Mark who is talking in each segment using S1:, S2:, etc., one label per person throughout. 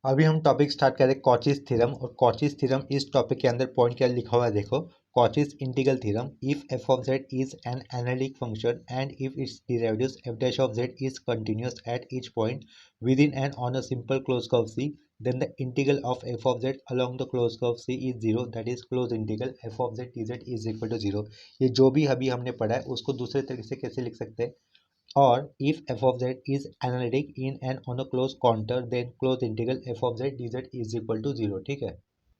S1: अभी हम topic start करें कॉचीज थ्योरम। और कॉचीज थ्योरम इस टॉपिक के अंदर पॉइंट क्या लिखा हुआ है देखो। Cauchy's integral theorem, if f of Z is an analytic function and if its derivatives f dash of Z is continuous at each point with in and on a simple close curve c, then the integral of f of z along the close curve c is zero, that is close integral f of z d z is equal to zero. ये जो भी अभी हमने पढ़ा है उसको दूसरे तरीके से कैसे लिख सकते हैं। और if f of z is analytic in and on a closed counter then closed integral f of z dz is equal to zero. ठीक है,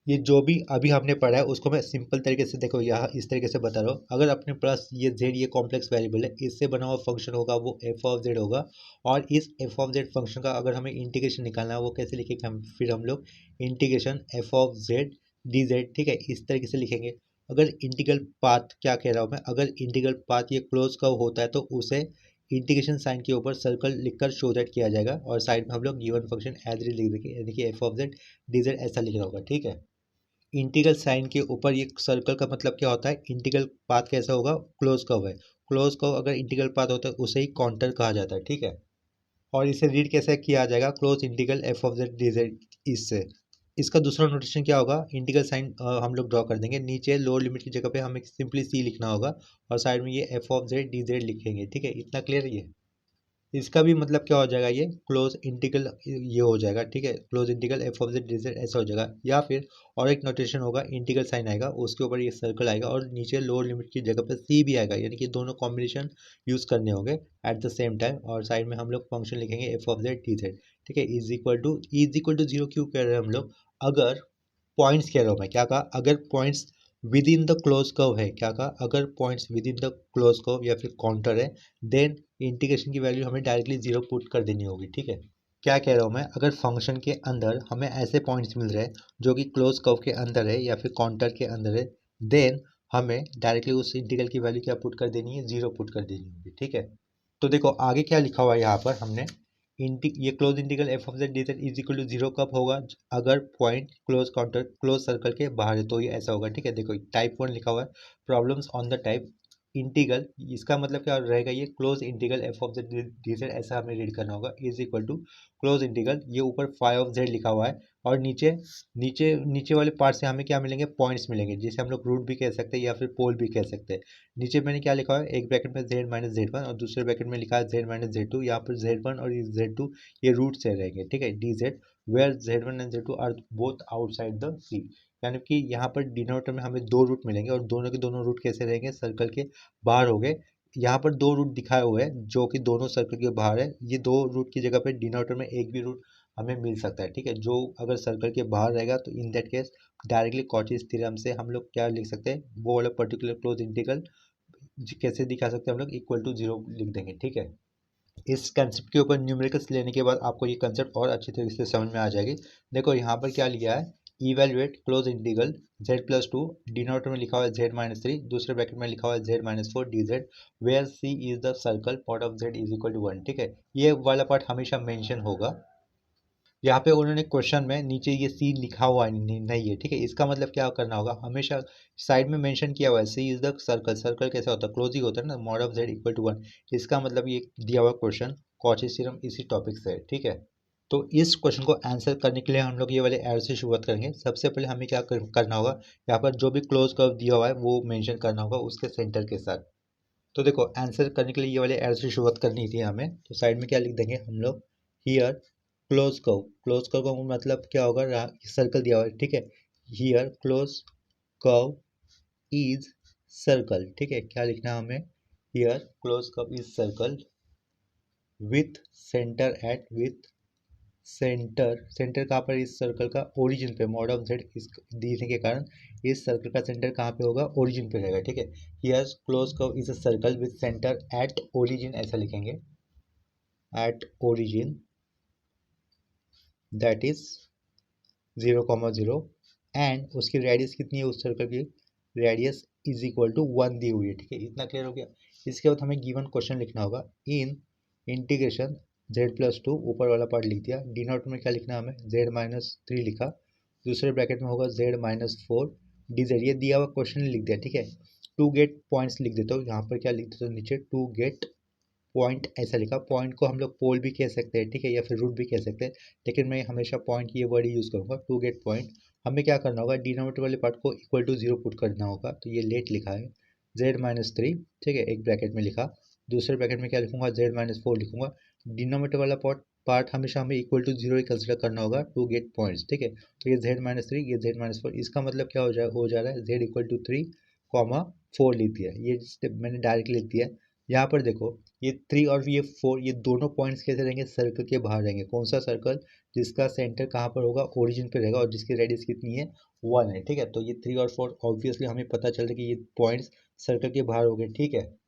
S1: ये जो भी अभी हमने पढ़ा है उसको मैं सिंपल तरीके से देखो यहाँ इस तरीके से बता रहा हूँ। अगर अपने पास ये z ये कॉम्प्लेक्स वेरिएबल है, इससे बना हुआ फंक्शन होगा वो f ऑफ z होगा। और इस f ऑफ z फंक्शन का अगर हमें इंटीग्रेशन निकालना है वो कैसे लिखेंगे हम, फिर हम लोग integration f of z dz, ठीक है, इस तरीके से लिखेंगे। अगर इंटीग्रल पाथ क्या कह रहा हूँ मैं, अगर इंटीग्रल पाथ ये क्लोज कर्व होता है तो उसे इंटीग्रेशन साइन के ऊपर सर्कल लिखकर शो दैट किया जाएगा और साइड में हम लोग given function as it is लिख देंगे, यानी कि f of z d z ऐसा लिखना होगा। ठीक है, इंटीग्रल साइन के ऊपर ये सर्कल का मतलब क्या होता है, इंटीग्रल पाथ कैसा होगा, क्लोज कर्व है। क्लोज कर्व अगर इंटीग्रल पाथ होता है उसे ही काउंटर कहा जाता है। ठीक है, और इसे रीड कैसे किया जाएगा, close integral f of z d Z इससे। इसका दूसरा नोटेशन क्या होगा, इंटीग्रल साइन हम लोग ड्रॉ कर देंगे, नीचे लोअर लिमिट की जगह पे हमें सिंपली सी लिखना होगा और साइड में ये f of z d Z लिखेंगे। ठीक है, इतना क्लियर है ये। इसका भी मतलब क्या हो जाएगा, ये क्लोज इंटीग्रल ये हो जाएगा। ठीक है, close integral f of Z DZ ऐसा हो जाएगा। या फिर और एक नोटेशन होगा, इंटीग्रल साइन आएगा उसके ऊपर ये सर्कल आएगा और नीचे लोअर लिमिट की जगह पर सी भी आएगा, यानी कि दोनों कॉम्बिनेशन यूज करने होंगे एट द सेम टाइम। और साइड में हम लोग फंक्शन लिखेंगे एफ ऑफ जेड डिजेड। ठीक है, इज इक्वल टू जीरो क्यों कह रहे हैं हम लोग, अगर पॉइंट्स कह रहा हूँ मैं, क्या कहा, अगर points with in the close curve है, क्या कहा, अगर points with in the close curve या फिर काउंटर है, देन इंटीग्रेशन की वैल्यू हमें डायरेक्टली जीरो पुट कर देनी होगी। ठीक है, क्या कह रहा हूँ मैं, अगर फंक्शन के अंदर हमें ऐसे पॉइंट्स मिल रहे हैं जो कि क्लोज कर्व के अंदर है या फिर काउंटर के अंदर है, देन हमें डायरेक्टली उस इंटीग्रल की वैल्यू क्या पुट कर देनी है, जीरो पुट कर देनी होगी। ठीक है, तो देखो आगे क्या लिखा हुआ है यहाँ पर हमने, ये close integral f of z d z is equal to zero कब होगा, अगर point close counter close circle के बाहर है तो ये ऐसा होगा। ठीक है, देखो टाइप वन लिखा हुआ है, problems on the type integral, इसका मतलब क्या रहेगा, ये close integral f of z d z ऐसा हमें रीड करना होगा, is equal to close integral, ये ऊपर फाई ऑफ जेड लिखा हुआ है और नीचे नीचे नीचे वाले पार्ट से हमें क्या मिलेंगे, पॉइंट्स मिलेंगे, जिसे हम लोग रूट भी कह सकते हैं या फिर पोल भी कह सकते हैं। नीचे मैंने क्या लिखा है, एक ब्रैकेट में जेड माइनस जेड वन और दूसरे ब्रैकेट में लिखा है जेड माइनस जेड टू। यहाँ पर जेड वन और जेड टू ये रूट से रहेंगे। ठीक है, d z where z one and z two are both outside the C, यानी कि यहाँ पर डिनोमिनेटर में हमें दो रूट मिलेंगे और दोनों के दोनों रूट कैसे रहेंगे, सर्कल के बाहर हो गए। यहाँ पर दो रूट दिखाए हुए हैं जो कि दोनों सर्कल के बाहर है, ये दो रूट की जगह पे डिनोमिनेटर में एक भी रूट हमें मिल सकता है। ठीक है, जो अगर सर्कल के बाहर रहेगा तो इन that case directly Cauchy's theorem से हम लोग क्या लिख सकते हैं, वो वाला पर्टिकुलर क्लोज इंटीग्रल कैसे दिखा सकते हैं हम लोग, इक्वल टू जीरो लिख देंगे। ठीक है, इस कंसेप्ट के ऊपर न्यूमेरिकल्स लेने के बाद आपको ये कंसेप्ट और अच्छी तरीके से समझ में आ जाएगी। देखो यहाँ पर क्या लिया है, evaluate close integral z plus two, denominator में लिखा हुआ है जेड माइनस थ्री, दूसरे ब्रैकेट में लिखा हुआ है z minus four d z, where c is the circle pot of Z is equal to one. ठीक है, ये वाला पार्ट हमेशा मेंशन होगा। यहाँ पे उन्होंने क्वेश्चन में नीचे ये सी लिखा हुआ नहीं है। ठीक है, इसका मतलब क्या करना होगा, हमेशा साइड में मेंशन किया हुआ है c is the circle, circle कैसा होता है, क्लोज ही होता है ना, mod of z equal to one. इसका मतलब ये दिया हुआ क्वेश्चन कॉची थ्योरम इसी टॉपिक से है। ठीक है, तो इस क्वेश्चन को आंसर करने के लिए हम लोग ये वाले एरो से शुरुआत करेंगे। सबसे पहले हमें क्या करना होगा, यहाँ पर जो भी क्लोज कर्व दिया हुआ है वो मेंशन करना होगा उसके सेंटर के साथ। तो देखो आंसर करने के लिए ये वाले एरो से शुरुआत करनी थी हमें, तो साइड में क्या लिख देंगे हम लोग, here close curve, close curve का मतलब क्या होगा, सर्कल दिया हुआ है। ठीक है, here close curve is circle. ठीक है, क्या लिखना है हमें, here close curve is circle with centre eight, with centre, centre कहाँ पर, इस सर्कल का ओरिजिन पे, मॉड ऑफ जेड इस दिखने के कारण इस सर्कल का सेंटर कहाँ पे होगा, ओरिजिन पे रहेगा। ठीक है, here close curve is a circle with centre at origin ऐसा लिखेंगे, at origin that is zero comma zero, and उसकी रेडियस कितनी है उस सर्कल की, radius is equal to one दी हुई है। ठीक है, इतना क्लियर हो गया। इसके बाद हमें गिवन क्वेश्चन लिखना होगा, इन इंटीग्रेशन जेड प्लस टू, ऊपर वाला पार्ट लिख दिया, डी नॉट में क्या लिखना है हमें, जेड माइनस थ्री लिखा, दूसरे ब्रैकेट में होगा Z minus four d z, ये दिया हुआ क्वेश्चन लिख दिया। ठीक है, टू गेट पॉइंट्स लिख देता हूँ, यहाँ पर क्या लिख देता हूँ नीचे, टू गेट पॉइंट ऐसा लिखा। पॉइंट को हम लोग पोल भी कह सकते हैं, ठीक है, या फिर रूट भी कह सकते हैं, लेकिन मैं हमेशा पॉइंट ये वर्ड यूज़ करूँगा। टू गेट पॉइंट हमें क्या करना होगा, डिनोमिनेटर वाले पार्ट को इक्वल टू 0 पुट करना होगा। तो ये लेट लिखा है z-3, ठीक है, एक ब्रैकेट में लिखा। दूसरे ब्रैकेट में क्या लिखूंगा, z-4 लिखूंगा। डिनोमिनेटर वाला पार्ट हमेशा हमें इक्वल टू 0 ही कंसिडर करना होगा टू गेट पॉइंट्स, ठीक है। तो ये z-3, ये z-4, इसका मतलब क्या हो जा रहा है, z इक्वल टू 3, 4 लिख दिया। ये मैंने डायरेक्ट लिख दिया। यहाँ पर देखो ये 3 और ये 4, ये दोनों पॉइंट्स कैसे रहेंगे, सर्कल के बाहर रहेंगे। कौन सा सर्कल, जिसका सेंटर कहाँ पर होगा, ओरिजिन पे रहेगा, और जिसकी रेडियस कितनी है, 1 है, ठीक है। तो ये 3 और 4 ऑब्वियसली हमें पता चल रहा है कि ये पॉइंट्स सर्कल के बाहर हो गए, ठीक है।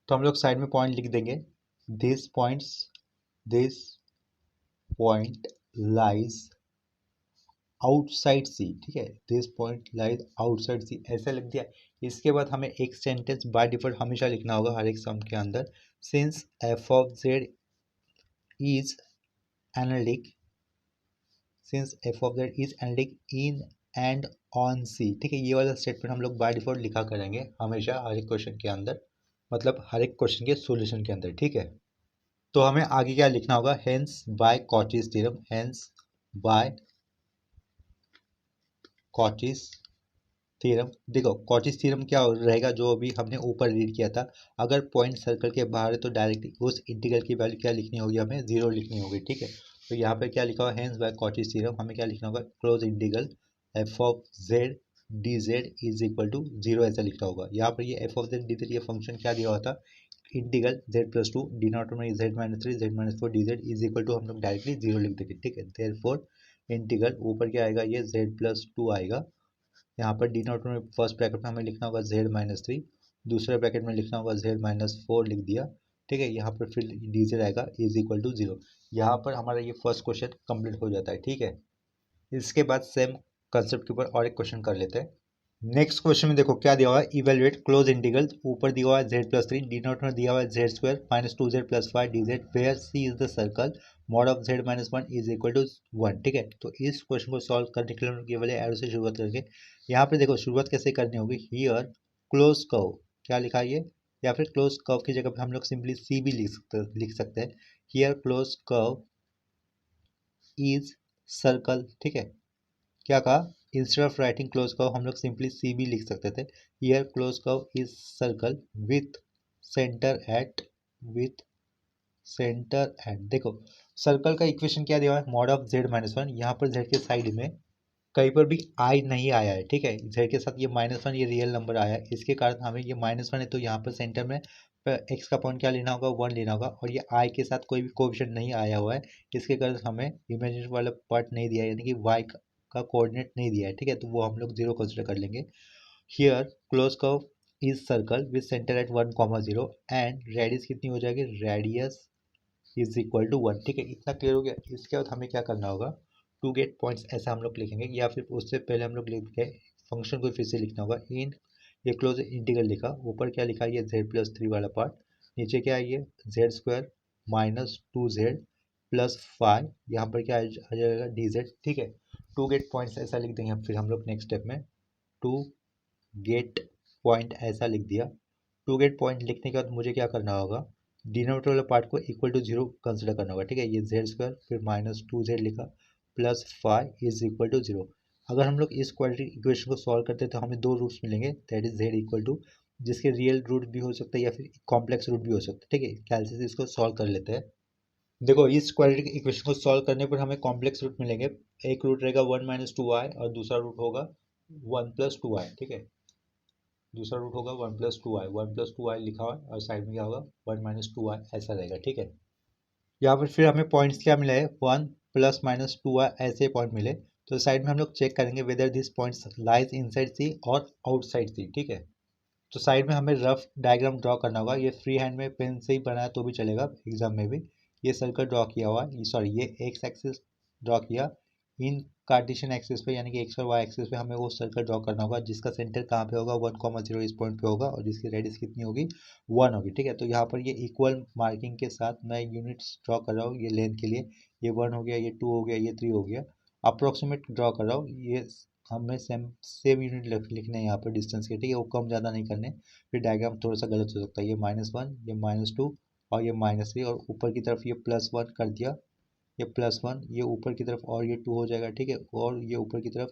S1: तो हम लोग साइड में पॉइंट लिख देंगे, this point lies outside C, ठीक है, this point lies outside C, ऐसा लिख दिया। इसके बाद हमें एक सेंटेंस बाय डिफॉल्ट हमेशा लिखना होगा हर एक सम के अंदर, since F of Z is analytic, since F of Z is analytic in and on C, ठीक है। ये वाला स्टेटमेंट हम लोग बाय डिफॉल्ट लिखा करेंगे हमेशा हर एक क्वेश्चन के अंदर, मतलब हर एक क्वेश्चन के सॉल्यूशन के अंदर, ठीक है। तो हमें आगे क्या लिखना होगा, hence by Cauchy's theorem, hence by Cauchy's theorem. देखो कॉचीज थ्योरम क्या रहेगा, जो अभी हमने ऊपर रीड किया था, अगर पॉइंट सर्कल के बाहर है तो डायरेक्ट उस इंटीग्रल की वैल्यू क्या लिखनी होगी, हमें 0 लिखनी होगी, ठीक है। तो यहाँ पर क्या लिखा हुआ, हेंस बाय कॉचीज थ्योरम, हमें क्या लिखना होगा, close integral f of z d z is equal to 0, ऐसा लिखा होगा। यहाँ पर ये f of z d z ये फंक्शन क्या दिया हुआ था, इंटीग्रल z+2 डिनोमिनेटर में z-3 z-4 dz is equal to हम लोग डायरेक्टली 0 लिख देंगे, ठीक है। देयरफॉर इंटीग्रल ऊपर क्या आएगा, ये z+2 आएगा। यहाँ पर डिनोमिनेटर में फर्स्ट ब्रैकेट में हमें लिखना होगा z-3, दूसरे ब्रैकेट में लिखना होगा z-4 लिख दिया, ठीक है। यहाँ पर फिर dz आएगा इज इक्वल टू 0। यहाँ पर हमारा ये फर्स्ट क्वेश्चन कंप्लीट हो जाता है, ठीक है। इसके बाद सेम कंसेप्ट के ऊपर और एक क्वेश्चन कर लेते हैं। नेक्स्ट क्वेश्चन में देखो क्या दिया हुआ है, इवेलुएट क्लोज इंटीग्रल, ऊपर दिया हुआ है z+3, डिनोमिनेटर में दिया हुआ है z² -2z+5 dz, where c is the circle, mod of z-1 is equal to 1, ठीक है। तो इस क्वेश्चन को सॉल्व करने के लिए हम लोग ये वाले एरो से शुरुआत करेंगे। यहाँ पे देखो शुरुआत कैसे करनी होगी, हियर क्लोज कर्व, क्या लिखा है ये, या फिर क्लोज कर्व की जगह पे हम लोग सिंपली c भी लिख सकते हैं। Here close curve is circle, ठीक है। क्या कहा, instead of writing close curve हम लोग सिंपली सी भी लिख सकते थे। Here close curve is circle with centre eight देखो सर्कल का इक्वेशन क्या दिया हुआ है, मॉड ऑफ z-1, यहाँ पर z के साइड में कहीं पर भी आई नहीं आया है, ठीक है। z के साथ ये -1 ये रियल नंबर आया है, इसके कारण हमें ये -1 है, तो यहाँ पर सेंटर में x का पॉइंट क्या लेना होगा, 1 लेना होगा, और ये i के साथ कोई भी कोएफिशिएंट नहीं आया हुआ है, इसके कारण हमें इमेजिनरी वाला पार्ट नहीं दिया है, यानी कि y का कोऑर्डिनेट नहीं दिया है, ठीक है। तो वो हम लोग 0 कंसिडर कर लेंगे। Here close curve is circle with centre at 1,0 and radius कितनी हो जाएगी, रेडियस इज इक्वल टू 1, ठीक है। इतना क्लियर हो गया। इसके बाद हमें क्या करना होगा, टू गेट पॉइंट्स ऐसा हम लोग लिखेंगे, या फिर उससे पहले हम लोग लिख के फंक्शन को फिर से लिखना होगा। इन ये क्लोज इंटीग्रल लिखा, ऊपर क्या लिखा है, ये z+3 वाला पार्ट, नीचे क्या है, ये z² -2z+5, यहाँ पर क्या आ जाएगा dz, ठीक है। टू गेट पॉइंट्स ऐसा लिख देंगे फिर हम लोग नेक्स्ट स्टेप में, टू गेट पॉइंट ऐसा लिख दिया। टू गेट पॉइंट लिखने के बाद मुझे क्या करना होगा, डिनोमिनेटर वाले पार्ट को इक्वल टू 0 कंसिडर करना होगा, ठीक है। ये z² फिर -2z लिखा +5 इज इक्वल टू 0। अगर हम लोग इस क्वाड्रेटिक इक्वेशन को सॉल्व करते हैं तो हमें दो रूट्स मिलेंगे, that is z equal to, जिसके रियल रूट भी हो सकता है या फिर कॉम्प्लेक्स रूट भी हो सकता है, ठीक है। कैलसी से इसको सॉल्व कर लेते हैं। देखो इस क्वाड्रेटिक इक्वेशन को सॉल्व करने पर हमें कॉम्प्लेक्स रूट मिलेंगे। एक रूट रहेगा 1 - 2y और दूसरा रूट होगा 1 + 2y, ठीक है। दूसरा रूट होगा 1 + 2y, 1 + 2y लिखा हुआ है और साइड में क्या होगा 1 - 2y ऐसा रहेगा, ठीक है। यहाँ पर फिर हमें पॉइंट्स क्या मिला है, 1 ± 2y ऐसे पॉइंट मिले। तो साइड में हम लोग चेक करेंगे whether this points lies inside c और आउटसाइड सी, ठीक है। तो साइड में हमें रफ डायग्राम ड्रॉ करना होगा, ये फ्री हैंड में पेन से ही बनाया तो भी चलेगा एग्जाम में भी। ये सर्कल ड्रॉ किया हुआ है, सॉरी ये एक्स एक्सिस ड्रॉ किया, इन कार्टेशियन एक्सिस पे यानी कि एक्स और वाई एक्सिस पे हमें वो सर्कल ड्रॉ करना होगा जिसका सेंटर कहाँ पे होगा, 1,0 इस पॉइंट पे होगा और जिसकी रेडियस कितनी होगी, 1 होगी, ठीक है। तो यहाँ पर ये इक्वल मार्किंग के साथ मैं यूनिट्स ड्रॉ कर रहा हूँ, ये लेंथ के लिए ये 1 हो गया, ये 2 हो गया, ये 3 हो गया, अप्रोक्सीमेट ड्रॉ कर रहा हूँ। ये हमें सेम यूनिट लिखने हैं यहाँ पर डिस्टेंस के, ठीक है, वो कम ज़्यादा नहीं करने, फिर डायग्राम थोड़ा सा गलत हो सकता है। ये -1 ये -2 और ये -3 और ऊपर की तरफ ये +1 कर दिया, ये +1, ये ऊपर की तरफ और ये 2 हो जाएगा, ठीक है। और ये ऊपर की तरफ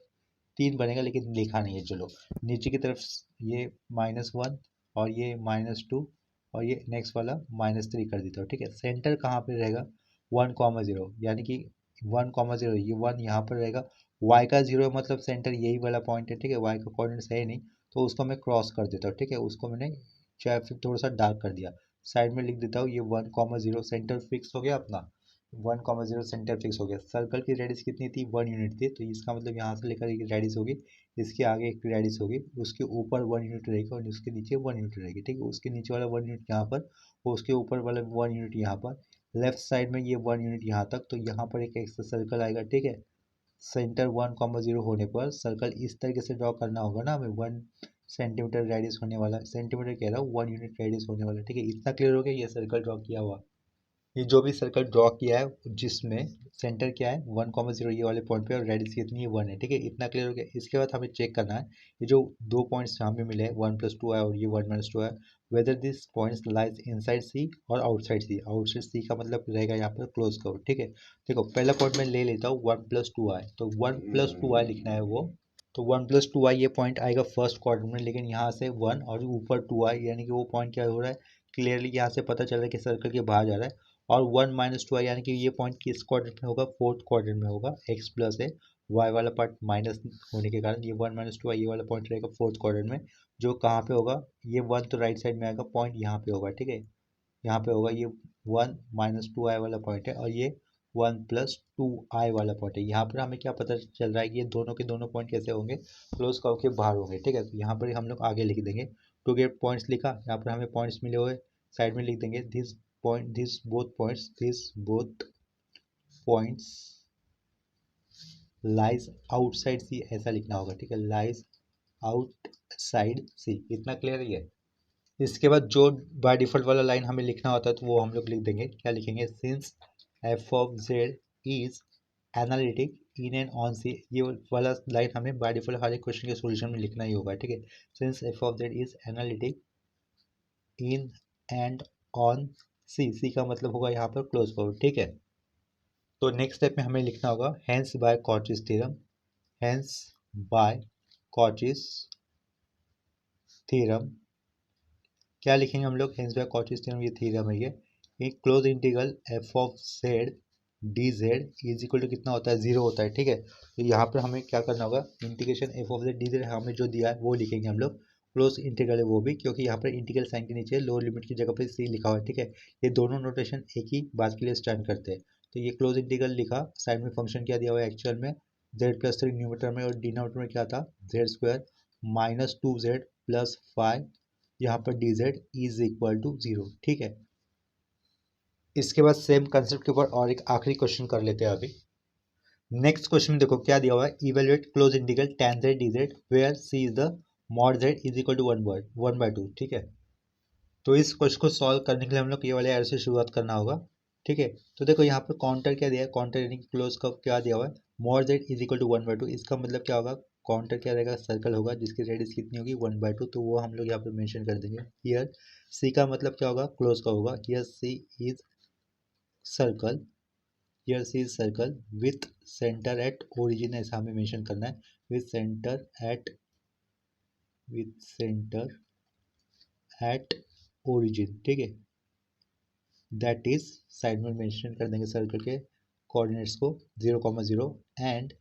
S1: 3 बनेगा लेकिन लिखा नहीं है, चलो। नीचे की तरफ ये -1 और ये -2 और ये नेक्स्ट वाला -3 कर देता हूँ, ठीक है। सेंटर कहाँ पे रहेगा, 1,0, यानी कि 1,0, ये 1 यहाँ पर रहेगा। y का 0 मतलब सेंटर यही वाला पॉइंट है, ठीक है। y का कोऑर्डिनेट है ही नहीं, तो उसको मैं क्रॉस कर देता हूँ, ठीक है। उसको मैंने चाहे फिर थोड़ा सा डार्क कर दिया, साइड में लिख देता हूँ, ये 1,0 सेंटर फिक्स हो गया अपना। 1,0 सेंटर फिक्स हो गया। सर्कल की रेडियस कितनी थी, 1 यूनिट थी, तो इसका मतलब यहाँ से लेकर एक रेडियस होगी, इसके आगे एक रेडियस होगी, उसके ऊपर 1 यूनिट रहेगी और उसके नीचे 1 यूनिट रहेगी, ठीक है। उसके नीचे वाला 1 यूनिट यहाँ पर और उसके ऊपर वाला 1 यूनिट यहाँ पर। लेफ्ट साइड में ये 1 यूनिट यहाँ तक, तो यहाँ पर एक एक्स्ट्रा सर्कल आएगा, ठीक है। सेंटर 1,0 होने पर सर्कल इस तरीके से ड्रॉ करना होगा ना हमें, 1 सेंटीमीटर रेडियस होने वाला, सेंटीमीटर कह रहा हूँ, 1 यूनिट रेडियस होने वाला, ठीक है। इतना क्लियर हो गया, ये सर्कल ड्रॉ किया हुआ। ये जो भी सर्कल ड्रॉ किया है जिसमें सेंटर क्या है 1,0 ये वाले पॉइंट पे और रेडियस कितनी है 1 है, ठीक है। इतना क्लियर हो गया। इसके बाद हमें चेक करना है ये जो 2 पॉइंट्स हमें मिले हैं 1+2 है और ये 1-2 है, whether this points lies inside c और आउटसाइड सी। आउटसाइड सी का मतलब रहेगा यहाँ पर क्लोज कवर, ठीक है। देखो पहला पॉइंट मैं ले लेता हूँ 1+2i, तो 1+2i लिखना है वो, तो 1+2i ये पॉइंट आएगा फर्स्ट क्वाड्रेंट में, लेकिन यहाँ से 1 और ऊपर 2i, यानी कि वो पॉइंट क्या हो रहा है, क्लियरली यहाँ से पता चल रहा है कि सर्कल के बाहर जा रहा है। और 1-2i यानी कि ये पॉइंट किस क्वाड्रेंट में होगा, फोर्थ क्वाड्रेंट में होगा। x प्लस है, y वाला पार्ट माइनस होने के कारण ये 1-2i ये वाला पॉइंट रहेगा फोर्थ क्वाड्रेंट में, जो कहाँ पे होगा, ये 1 तो राइट साइड में आएगा, पॉइंट यहाँ पे होगा, ठीक है। यहाँ पे होगा ये 1-2i वाला पॉइंट है और ये 1+2i वाला पॉइंट है। यहाँ पर हमें क्या पता चल रहा है कि ये दोनों के दोनों पॉइंट कैसे होंगे, क्लोज कर्व के बाहर होंगे, ठीक है। तो यहाँ पर हम लोग आगे लिख देंगे, टू गेट पॉइंट्स लिखा, यहाँ पर हमें पॉइंट्स मिले हुए, साइड में लिख देंगे this point, this both points lies outside C, ऐसा लिखना होगा, ठीक है। लाइज आउटसाइड सी, इतना क्लियर ही है। इसके बाद जो बाय डिफॉल्ट वाला लाइन हमें लिखना होता है तो वो हम लोग लिख देंगे, क्या लिखेंगे, since F of Z is analytic in and on C, ये वाला लाइन हमें बाय डिफॉल्ट हर एक क्वेश्चन के सॉल्यूशन में लिखना ही होगा, ठीक है। Since F of Z is analytic in and on C, C का मतलब होगा यहाँ पर क्लोज कर्व, ठीक है। तो नेक्स्ट स्टेप में हमें लिखना होगा hence by Cauchy's theorem, hence by Cauchy's theorem, क्या लिखेंगे हम लोग, हेंस बाय कॉचीज थ्योरम, ये थ्योरम है ये, एक close integral f of z d z is equal to कितना होता है, 0 होता है, ठीक है। तो यहाँ पर हमें क्या करना होगा, integration F of z d Z हमें जो दिया है वो लिखेंगे हम लोग, क्लोज इंटीग्रल है वो भी, क्योंकि यहाँ पर इंटीग्रल साइन के नीचे लोअर लिमिट की जगह पर सी लिखा हुआ है, ठीक है। ये दोनों नोटेशन एक ही बात के लिए स्टैंड करते हैं। तो ये क्लोज इंटीग्रल लिखा, साइड में फंक्शन क्या दिया हुआ है एक्चुअल में, z+3 न्यूमरेटर में और डिनोमिनेटर में क्या था, z² -2z+5, यहाँ पर d z is equal to 0, ठीक है। इसके बाद सेम कंसेप्ट के ऊपर और एक आखिरी क्वेश्चन कर लेते हैं अभी। नेक्स्ट क्वेश्चन में देखो क्या दिया हुआ है, evaluate close integral tan z dz where c is the mod z is equal to 1/2, ठीक है। तो इस क्वेश्चन को सॉल्व करने के लिए हम लोग ये वाले एरो से शुरुआत करना होगा, ठीक है। तो देखो यहाँ पर काउंटर क्या दिया है, काउंटर यानी कि क्लोज का क्या दिया हुआ है, mod z is equal to 1/2, इसका मतलब क्या होगा, काउंटर क्या रहेगा, सर्कल होगा जिसकी रेडियस कितनी होगी 1/2, तो वो हम लोग यहाँ पर मेंशन कर देंगे। हियर सी का मतलब क्या होगा, क्लोज का होगा, here c is circle, here c is circle with centre at origin, ऐसा हमें मेंशन करना है, विथ सेंटर एट ओरिजिन, ठीक है। दैट इज साइड में मेंशन कर देंगे सर्कल के कोऑर्डिनेट्स को 0,0 एंड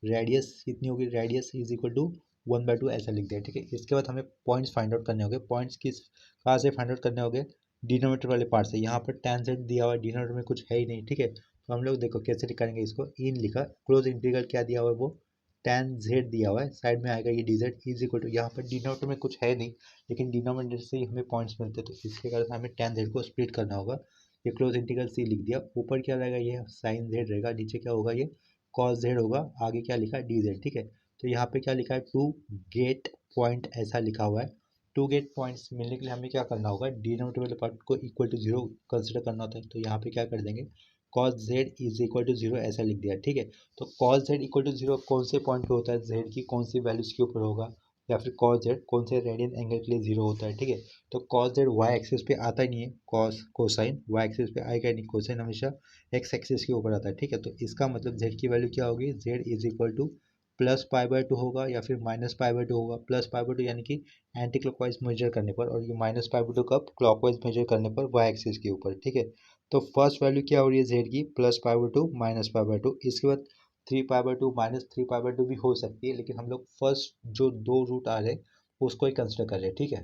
S1: रेडियस कितनी होगी, रेडियस इज इक्वल टू 1/2, ऐसा लिख दिया, ठीक है। इसके बाद हमें पॉइंट्स फाइंड आउट करने होंगे, पॉइंट्स किस कहाँ से फाइंड आउट करने होंगे, डिनोमीटर वाले पार्ट से। यहाँ पर tan z दिया हुआ है, डिनोमीटर में कुछ है ही नहीं, ठीक है। तो हम लोग देखो कैसे करेंगे इसको, इन लिखा, क्लोज इंटीग्रल क्या दिया हुआ है, वो tan z दिया हुआ है, साइड में आएगा ये dz इज इक्वल टू, यहाँ पर डिनोमीटर में कुछ है नहीं, लेकिन डिनोमिनेटर से ही हमें पॉइंट्स मिलते हैं, तो इसके कारण हमें tan z को स्प्लिट करना होगा। ये क्लोज इंटीग्रल सी लिख दिया, ऊपर क्या रहेगा, ये साइन z रहेगा, नीचे क्या होगा, ये कॉस z होगा, आगे क्या लिखा है dz, ठीक है। तो यहाँ पे क्या लिखा है, टू गेट पॉइंट ऐसा लिखा हुआ है। टू गेट पॉइंट्स मिलने के लिए हमें क्या करना होगा, डिनोमिनेटर वाले पार्ट को इक्वल टू 0 कंसिडर करना होता है, तो यहाँ पे क्या कर देंगे, cos z is equal to 0 ऐसा लिख दिया, ठीक है। तो cos z इक्वल टू 0 कौन से पॉइंट पे होता है, z की कौन सी वैल्यूज के ऊपर होगा, या फिर कॉस जेड कौन से रेडियन एंगल के लिए जीरो होता है, ठीक है। तो कॉस जेड वाई एक्सिस पे आता ही नहीं है, कॉस कोसाइन वाई एक्सिस पे आएगा ही नहीं, कोसाइन हमेशा एक्स एक्सिस के ऊपर आता है, ठीक है। तो इसका मतलब जेड की वैल्यू क्या होगी, Z is equal two plus pi by to होगा या फिर माइनस पाई बाय टू होगा। प्लस पाई बाय टू यानी कि एंटी क्लॉकवाइज मेजर करने पर, और ये माइनस पाई बाय टू कब, क्लॉकवाइज मेजर करने पर वाई एक्सिस के ऊपर, ठीक है। तो फर्स्ट वैल्यू क्या हो रही है जेड की, plus pi by to minus pi by to. इसके बाद 3 पाई by to minus 3 pi by to भी हो सकती है, लेकिन हम लोग फर्स्ट जो दो रूट आ रहे हैं उसको ही कंसिडर कर रहे हैं, ठीक है।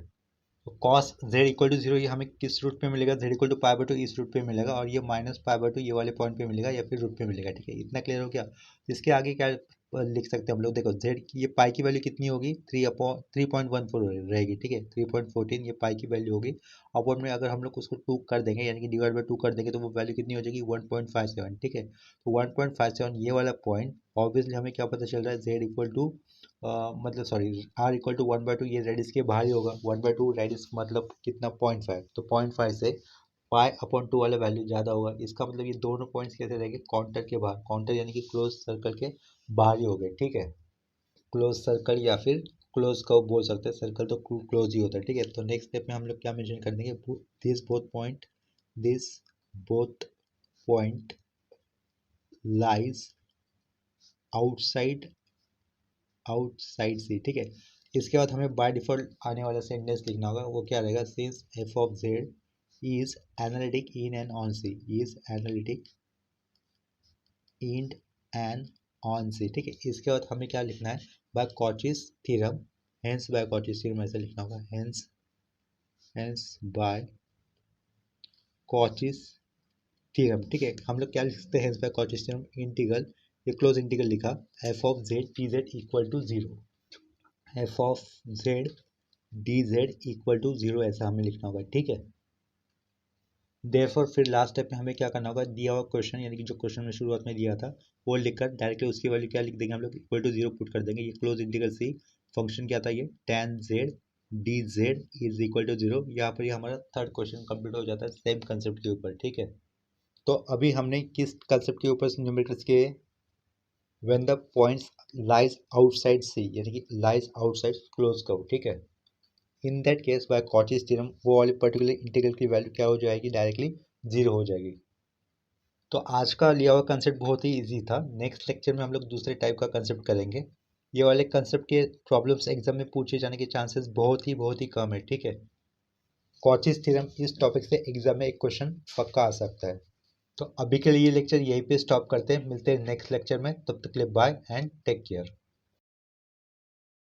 S1: तो cos z equal to zero ये हमें किस रूट पे मिलेगा, z equal to pi by two इस रूट पे मिलेगा, और ये माइनस पाई बाय टू ये वाले पॉइंट पे मिलेगा या फिर रूट पे मिलेगा, ठीक है। इतना क्लियर हो गया। इसके आगे क्या लिख सकते हैं हम लोग, देखो जेड की ये पाई की वैल्यू कितनी होगी, 3.14 रहेगी, ठीक है। 3.14 ये पाई की वैल्यू होगी। अपॉन में अगर हम लोग उसको 2 कर देंगे यानी कि डिवाइड बाय 2 कर देंगे तो वो वैल्यू कितनी हो जाएगी, 1.57, ठीक है। तो 1.57 ये वाला पॉइंट ऑब्वियसली हमें क्या पता चल रहा है, जेड इक्वल टू मतलब सॉरी आर इक्वल टू 1/2, ये रेडियस के बाहर ही होगा। 1/2 रेडियस मतलब कितना, 0.5, तो 0.5 से पाई अपॉन टू वाला वैल्यू ज़्यादा होगा। इसका मतलब ये दोनों पॉइंट्स कैसे रहेंगे, काउंटर के बाहर, काउंटर यानी कि क्लोज सर्कल के बाहर ही हो गए, ठीक है। क्लोज सर्कल या फिर क्लोज कर्व बोल सकते हैं, सर्कल तो क्लोज ही होता है, ठीक है। तो नेक्स्ट स्टेप में हम लोग क्या मेंशन कर देंगे, this both point, this both point lies outside outside C, ठीक है। इसके बाद हमें बाय डिफॉल्ट आने वाला सेंटेंस लिखना होगा, वो क्या रहेगा, since F of Z is analytic in and on C, is analytic in and on C, ठीक है। इसके बाद हमें क्या लिखना है, by Cauchy's theorem, hence by Cauchy's theorem ऐसा लिखना होगा, hence hence by Cauchy's theorem, ठीक है। हम लोग क्या लिखते हैं, hence by Cauchy's theorem integral, ये क्लोज इंटीग्रल लिखा, F of Z d Z equal to zero, F of z d z equal to zero ऐसा हमें लिखना होगा, ठीक है। देयरफॉर फिर लास्ट स्टेप में हमें क्या करना होगा, दिया हुआ क्वेश्चन यानी कि जो क्वेश्चन में शुरुआत में दिया था वो लिखकर डायरेक्टली उसकी वैल्यू क्या लिख देंगे हम लोग, इक्वल टू जीरो पुट कर देंगे। ये क्लोज इंटीग्रल सी फंक्शन क्या था, ये tan z d z is equal to zero. यहाँ पर ये हमारा थर्ड क्वेश्चन कंप्लीट हो जाता है सेम कंसेप्ट के ऊपर, ठीक है। तो अभी हमने किस कंसेप्ट के ऊपर न्यूमेरिकल्स के, when the points lies outside C यानी कि लाइज आउटसाइड क्लोज कर्व, ठीक है। In that case by Cauchy's theorem वो वाली पर्टिकुलर इंटीग्रल की वैल्यू क्या हो जाएगी, डायरेक्टली जीरो हो जाएगी। तो आज का लिया हुआ कंसेप्ट बहुत ही इजी था। नेक्स्ट लेक्चर में हम लोग दूसरे टाइप का कंसेप्ट करेंगे। ये वाले कंसेप्ट के प्रॉब्लम्स एग्जाम में पूछे जाने के चांसेस बहुत ही कम है, ठीक है। कॉचीज थ्योरम इस टॉपिक से एग्जाम में एक क्वेश्चन पक्का आ सकता है। तो अभी के लिए ये लेक्चर यहीं पे स्टॉप करते हैं, मिलते हैं नेक्स्ट लेक्चर में, तब तक के लिए बाय एंड टेक केयर।